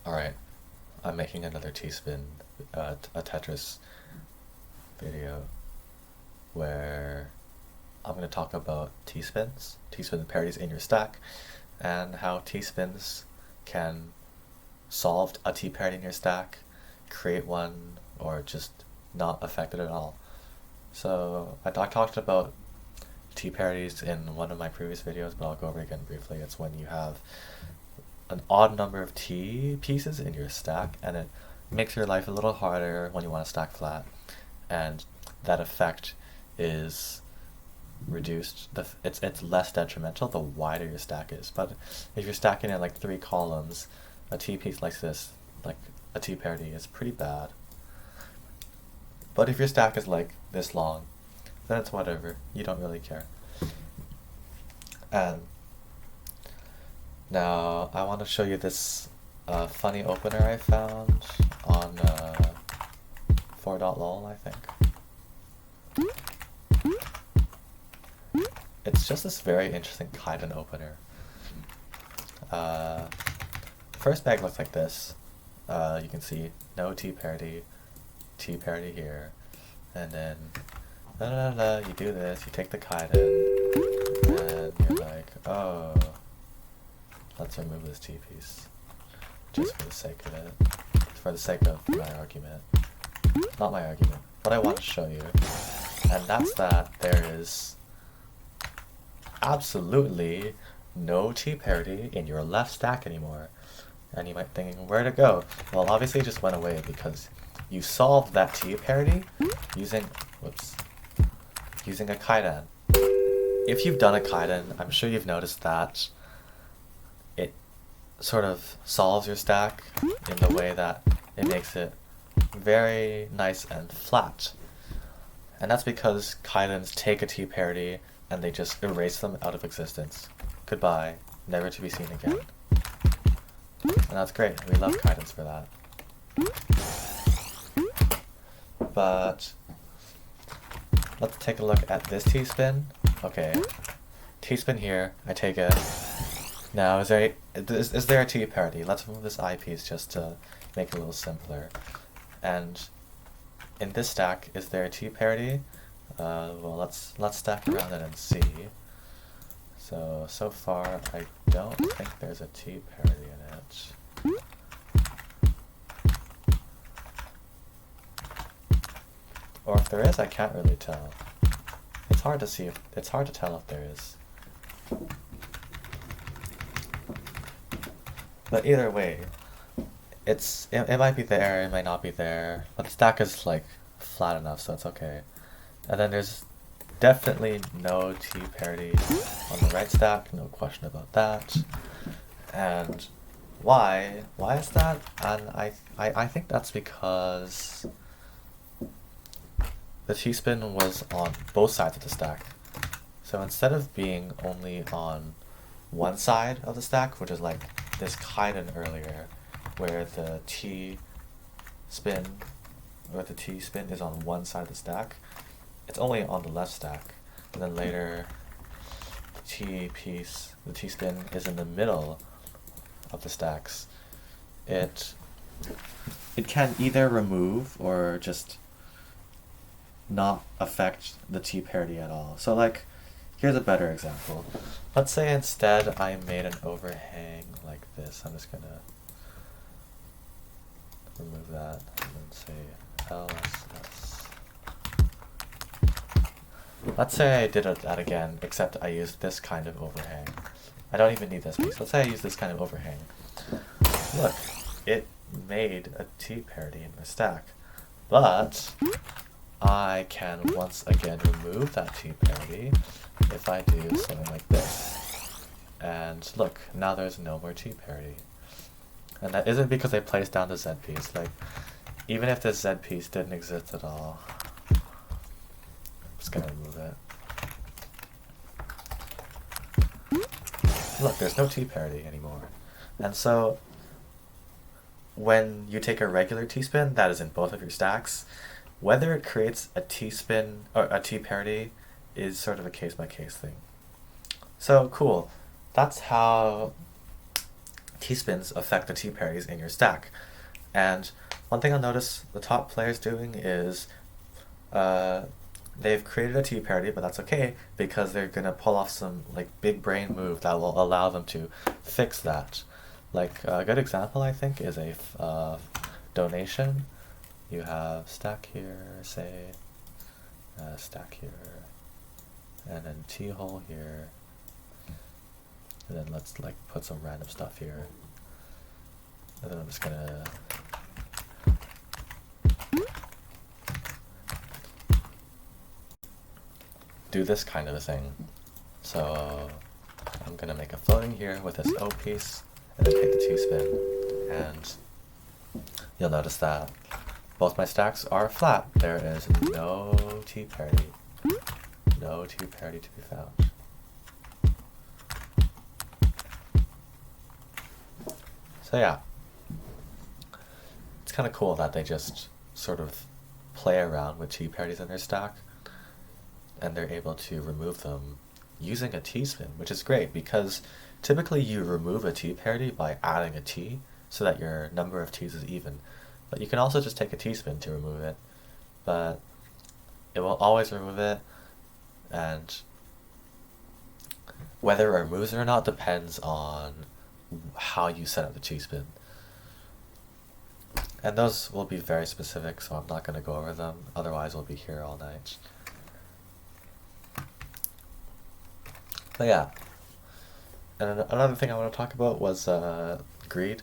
Alright, I'm making another T-spin, a Tetris video where I'm going to talk about T-spins, T-spin parities in your stack, and how T-spins can solve a T-parity in your stack, create one, or just not affect it at all. So I talked about T-parities in one of my previous videos, but I'll go over it again briefly. It's when you have an odd number of T pieces in your stack, and it makes your life a little harder when you want to stack flat, and that effect is reduced. It's less detrimental the wider your stack is. But if you're stacking in like 3 columns, a T piece like this, like a T parity, is pretty bad. But if your stack is like this long, then it's whatever. You don't really care. And now I want to show you this funny opener I found on 4.lol, I think. It's just this very interesting Kaiden opener. First bag looks like this. You can see no T parity here, and then you do this, you take the Kaiden, and you're like, oh, let's remove this T piece, just for the sake of it, for the sake of my argument. Not my argument, but I want to show you, and that's that there is absolutely no T parity in your left stack anymore. And you might be thinking, where'd it go? Well, obviously it just went away because you solved that T parity using a Kaiden. If you've done a Kaiden, I'm sure you've noticed that it sort of solves your stack in the way that it makes it very nice and flat. And that's because Kaidens take a T parity and they just erase them out of existence. Goodbye, never to be seen again. And that's great, we love Kaidens for that. But let's take a look at this T-spin. Okay, T-spin here, I take it. Now, is there a T parity? Let's move this I piece just to make it a little simpler. And in this stack, is there a T parity? Well, let's stack around it and see. So far, I don't think there's a T parity in it. Or if there is, I can't really tell. It's hard to see. It's hard to tell if there is. But either way, it might be there, it might not be there. But the stack is like flat enough, so it's okay. And then there's definitely no T parity on the right stack, no question about that. And why is that? And I think that's because the T-spin was on both sides of the stack. So instead of being only on one side of the stack, which is like this Kaiden earlier, where the T-spin is on one side of the stack, it's only on the left stack. And then later, the T-spin is in the middle of the stacks. It can either remove or just not affect the T parity at all. So like, here's a better example. Let's say instead I made an overhang like this. I'm just gonna remove that and then say LSS. Let's say I did that again, except I used this kind of overhang. I don't even need this piece. Let's say I use this kind of overhang. Look, it made a T parity in my stack, but I can once again remove that T parity if I do something like this. And look, now there's no more T parity. And that isn't because I placed down the Z piece. Like, even if this Z piece didn't exist at all, I'm just gonna remove it. Look, there's no T parity anymore. And so, when you take a regular T-spin that is in both of your stacks, whether it creates a T-spin or a T parity is sort of a case-by-case thing. So cool. That's how T-spins affect the T-parities in your stack. And one thing I'll notice the top players doing is they've created a T-parity, but that's okay because they're gonna pull off some like big brain move that will allow them to fix that. Like a good example, I think, is a donation. You have stack here, say, stack here, and then T-hole here, and then let's like put some random stuff here, and then I'm just gonna do this kind of a thing. So I'm gonna make a floating here with this O piece, and then take the T-spin, and you'll notice that both my stacks are flat. There is no T-parity. No T-parity to be found. So yeah, it's kind of cool that they just sort of play around with T-parities in their stack, and they're able to remove them using a T-spin, which is great because typically you remove a T-parity by adding a T so that your number of T's is even. But you can also just take a T-spin to remove it, but it will always remove it, and whether it removes it or not depends on how you set up the T-spin. And those will be very specific, so I'm not going to go over them, otherwise we'll be here all night. But yeah, and another thing I want to talk about was greed.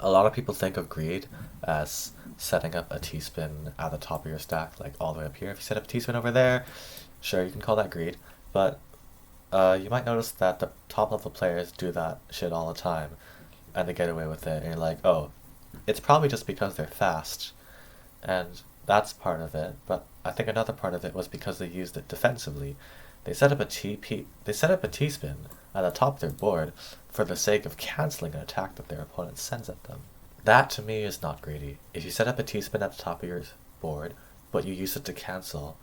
A lot of people think of greed as setting up a T-spin at the top of your stack, like all the way up here. If you set up a T-spin over there, sure, you can call that greed, but you might notice that the top level players do that shit all the time, and they get away with it, and you're like, oh, it's probably just because they're fast, and that's part of it, but I think another part of it was because they used it defensively. They set up a T-spin at the top of their board for the sake of canceling an attack that their opponent sends at them. That to me is not greedy. If you set up a T-spin at the top of your board, but you use it to cancel,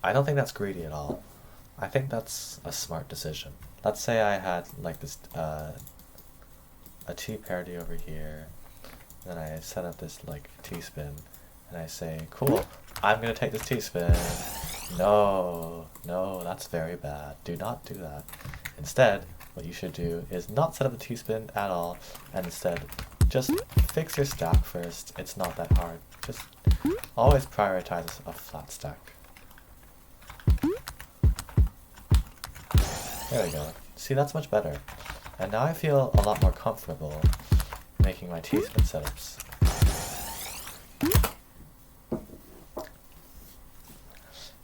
I don't think that's greedy at all. I think that's a smart decision. Let's say I had like this a T-parity over here, then I set up this like T-spin, and I say, cool, I'm gonna take this T-spin. No, that's very bad. Do not do that. Instead, what you should do is not set up a T-spin at all, and instead just fix your stack first. It's not that hard. Just always prioritize a flat stack. There we go. See, that's much better. And now I feel a lot more comfortable making my T-spin setups.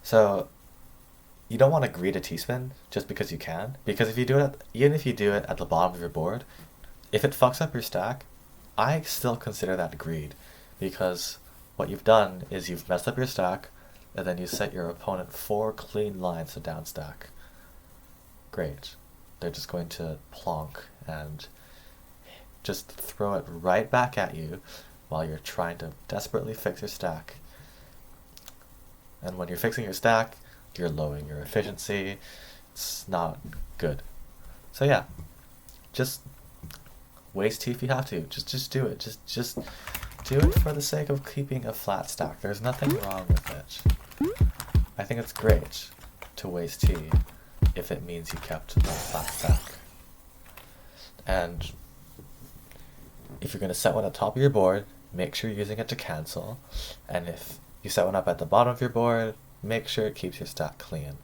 So you don't want to greed a T-spin just because you can, because if you do it, even if you do it at the bottom of your board, if it fucks up your stack, I still consider that greed, because what you've done is you've messed up your stack, and then you set your opponent 4 clean lines to down stack. Great. They're just going to plonk and just throw it right back at you while you're trying to desperately fix your stack. And when you're fixing your stack, you're lowering your efficiency. It's not good. So yeah, just waste T if you have to. Just do it. Just do it for the sake of keeping a flat stack. There's nothing wrong with it. I think it's great to waste T if it means you kept a flat stack. And if you're going to set one at the top of your board, make sure you're using it to cancel. And if you set one up at the bottom of your board, make sure it keeps your stack clean.